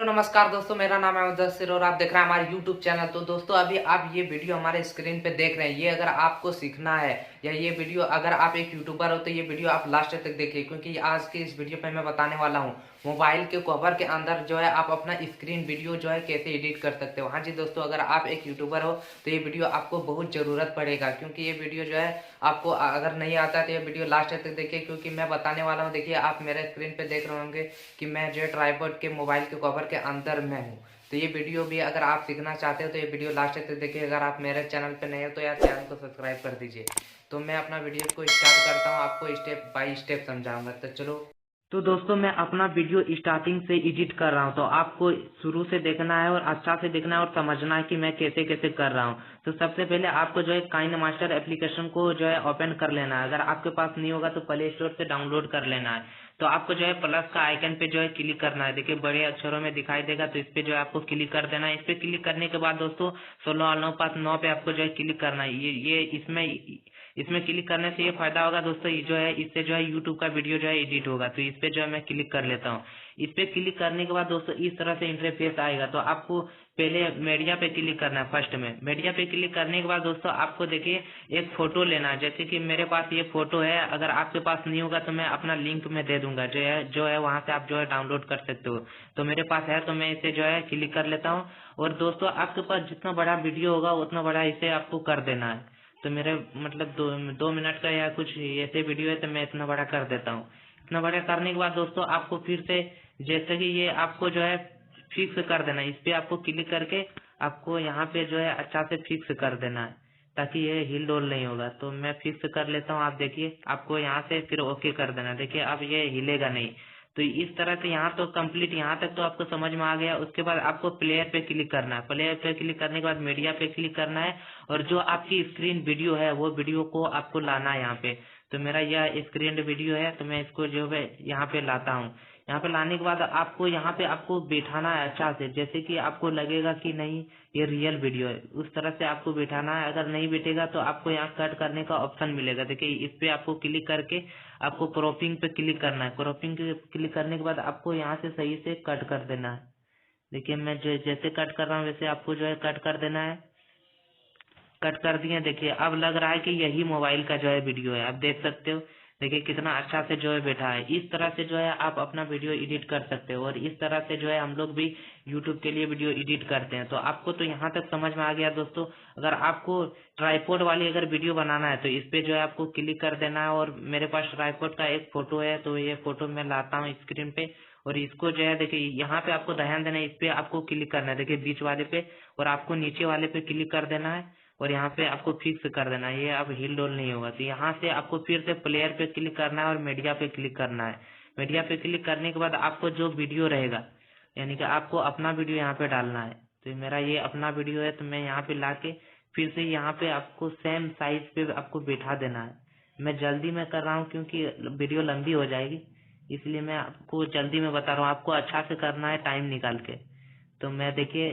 Hello नमस्कार दोस्तों, मेरा नाम है मुदस्सिर और आप देख रहे हैं हमारे YouTube चैनल। तो दोस्तों अभी आप ये वीडियो हमारे स्क्रीन पे देख रहे हैं, ये अगर आपको सीखना है या ये वीडियो अगर आप एक यूट्यूबर हो तो ये वीडियो आप लास्ट तक देखिए, क्योंकि आज के इस वीडियो पे मैं बताने वाला हूँ मोबाइल के कवर के अंदर जो है आप अपना स्क्रीन वीडियो जो है कैसे एडिट कर सकते हो। हाँ जी दोस्तों, अगर आप एक यूट्यूबर हो तो ये वीडियो आपको बहुत ज़रूरत पड़ेगा, क्योंकि ये वीडियो जो है आपको अगर नहीं आता है तो ये वीडियो लास्ट तक देखिए, क्योंकि मैं बताने वाला हूँ। देखिए आप मेरे स्क्रीन पे देख रहे होंगे कि मैं जो है ट्राइपॉड के मोबाइल के कवर के अंदर में हूँ। तो ये वीडियो भी अगर आप सीखना चाहते हो तो ये वीडियो लास्ट तक देखिए। अगर आप मेरे चैनल पे नए हो तो यार चैनल को सब्सक्राइब कर दीजिए। तो मैं अपना वीडियो को स्टार्ट करता हूँ, आपको स्टेप बाय स्टेप समझाऊंगा। तो चलो। तो दोस्तों मैं अपना वीडियो स्टार्टिंग से एडिट कर रहा हूँ, तो आपको शुरू से देखना है और अच्छा से देखना है और समझना है कि मैं कैसे कैसे कर रहा हूँ। तो सबसे पहले आपको जो है काइनमास्टर एप्लीकेशन को जो है ओपन कर लेना है। अगर आपके पास नहीं होगा तो प्ले स्टोर से डाउनलोड कर लेना है। तो आपको जो है प्लस का आइकन पे जो है क्लिक करना है। देखिए बड़े अक्षरों में दिखाई देगा, तो इस पे जो है आपको क्लिक कर देना है। इस पे क्लिक करने के बाद दोस्तों 16 पे आपको जो है क्लिक करना है। ये इसमें क्लिक करने से ये फायदा होगा दोस्तों, ये जो है इससे जो है यूट्यूब का वीडियो जो है एडिट होगा। तो इस पे जो है मैं क्लिक कर लेता हूँ। इस पे क्लिक करने के बाद दोस्तों इस तरह से इंटरफेस आएगा। तो आपको पहले मीडिया पे क्लिक करना है। फर्स्ट में मीडिया पे क्लिक करने के बाद दोस्तों आपको देखिए एक फोटो लेना है। जैसे कि मेरे पास ये फोटो है, अगर आपके पास नहीं होगा तो मैं अपना लिंक में दे दूंगा, जो है वहां से आप जो है डाउनलोड कर सकते हो। तो मेरे पास है तो मैं इसे जो है क्लिक कर लेता हूँ। और दोस्तों आपके पास जितना बड़ा वीडियो होगा उतना बड़ा इसे आपको कर देना है। तो मेरे मतलब 2 मिनट का या कुछ ऐसे वीडियो है तो मैं इतना बड़ा कर देता हूँ। इतना बड़ा करने के बाद दोस्तों आपको फिर से जैसे कि ये आपको जो है फिक्स कर देना है। इस पे आपको क्लिक करके आपको यहाँ पे जो है अच्छा से फिक्स कर देना है, ताकि ये हिल डोल नहीं होगा। तो मैं फिक्स कर लेता हूँ। आप देखिए आपको यहाँ से फिर ओके कर देना। देखिए अब ये हिलेगा नहीं। तो इस तरह से यहाँ तो कंप्लीट, यहाँ तक तो आपको समझ में आ गया। उसके बाद आपको प्लेयर पे क्लिक करना है। प्लेयर पे क्लिक करने के बाद मीडिया पे क्लिक करना है और जो आपकी स्क्रीन वीडियो है वो वीडियो को आपको लाना है यहाँ पे। तो मेरा यह स्क्रीन वीडियो है, तो मैं इसको जो है यहाँ पे लाता हूँ। यहाँ पे लाने के बाद आपको यहाँ पे आपको बैठाना है अच्छा से, जैसे कि आपको लगेगा कि नहीं ये रियल वीडियो है, उस तरह से आपको बैठाना है। अगर नहीं बैठेगा तो आपको यहाँ कट करने का ऑप्शन मिलेगा। देखिए इस पे आपको क्लिक करके आपको क्रॉपिंग पे क्लिक करना है। क्रॉपिंग पे क्लिक करने के बाद आपको यहाँ से सही से कट कर देना है। देखिए मैं जैसे कट कर रहा हूँ वैसे आपको जो है कट कर देना है। कट कर दिए। देखिए अब लग रहा है कि यही मोबाइल का जो है वीडियो है, आप देख सकते हो। देखिए कितना अच्छा से जो है बैठा है। इस तरह से जो है आप अपना वीडियो एडिट कर सकते हो और इस तरह से जो है हम लोग भी यूट्यूब के लिए वीडियो एडिट करते हैं। तो आपको तो यहाँ तक समझ में आ गया दोस्तों। अगर आपको ट्राइपॉड वाली अगर वीडियो बनाना है तो इस पे जो है आपको क्लिक कर देना है। और मेरे पास ट्राइपॉड का एक फोटो है, तो ये फोटो मैं लाता हूँ स्क्रीन पे और इसको जो है देखिए यहाँ पे आपको ध्यान देना है। इस पे आपको क्लिक करना है, देखिए बीच वाले पे, और आपको नीचे वाले पे क्लिक कर देना है और यहाँ पे आपको फिक्स कर देना है। ये अब हिल डोल नहीं होगा। तो यहाँ से आपको फिर से प्लेयर पे क्लिक करना है और मीडिया पे क्लिक करना है। मीडिया पे क्लिक करने के बाद आपको जो वीडियो रहेगा, यानी कि आपको अपना वीडियो यहाँ पे डालना है। तो मेरा ये अपना वीडियो है, तो मैं यहाँ पे लाके फिर से यहाँ पे आपको सेम साइज पे आपको बैठा देना है। मैं जल्दी में कर रहा हूँ क्योंकि वीडियो लंबी हो जाएगी, इसलिए मैं आपको जल्दी में बता रहा हूँ। आपको अच्छा से करना है टाइम निकाल के। तो मैं देखिए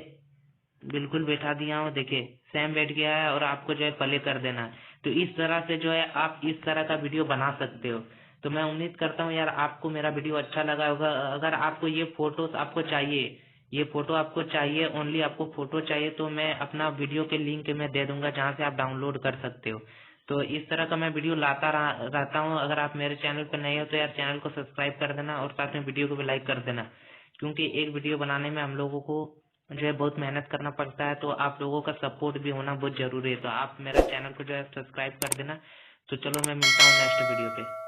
बिल्कुल बैठा दिया हूँ। देखिए सेम बैठ गया है और आपको जो है प्ले कर देना है। तो इस तरह से जो है आप इस तरह का वीडियो बना सकते हो। तो मैं उम्मीद करता हूँ यार आपको मेरा वीडियो अच्छा लगा होगा। अगर आपको ये फोटोज आपको चाहिए, ये फोटो आपको चाहिए, ओनली आपको फोटो चाहिए, तो मैं अपना वीडियो के लिंक में दे दूंगा जहाँ से आप डाउनलोड कर सकते हो। तो इस तरह का मैं वीडियो लाता रहता हूँ। अगर आप मेरे चैनल पर नए हो तो यार चैनल को सब्सक्राइब कर देना और साथ में वीडियो को भी लाइक कर देना, क्योंकि एक वीडियो बनाने में हम लोगों को जो है बहुत मेहनत करना पड़ता है। तो आप लोगों का सपोर्ट भी होना बहुत जरूरी है। तो आप मेरा चैनल को जो है सब्सक्राइब कर देना। तो चलो मैं मिलता हूँ नेक्स्ट वीडियो पे।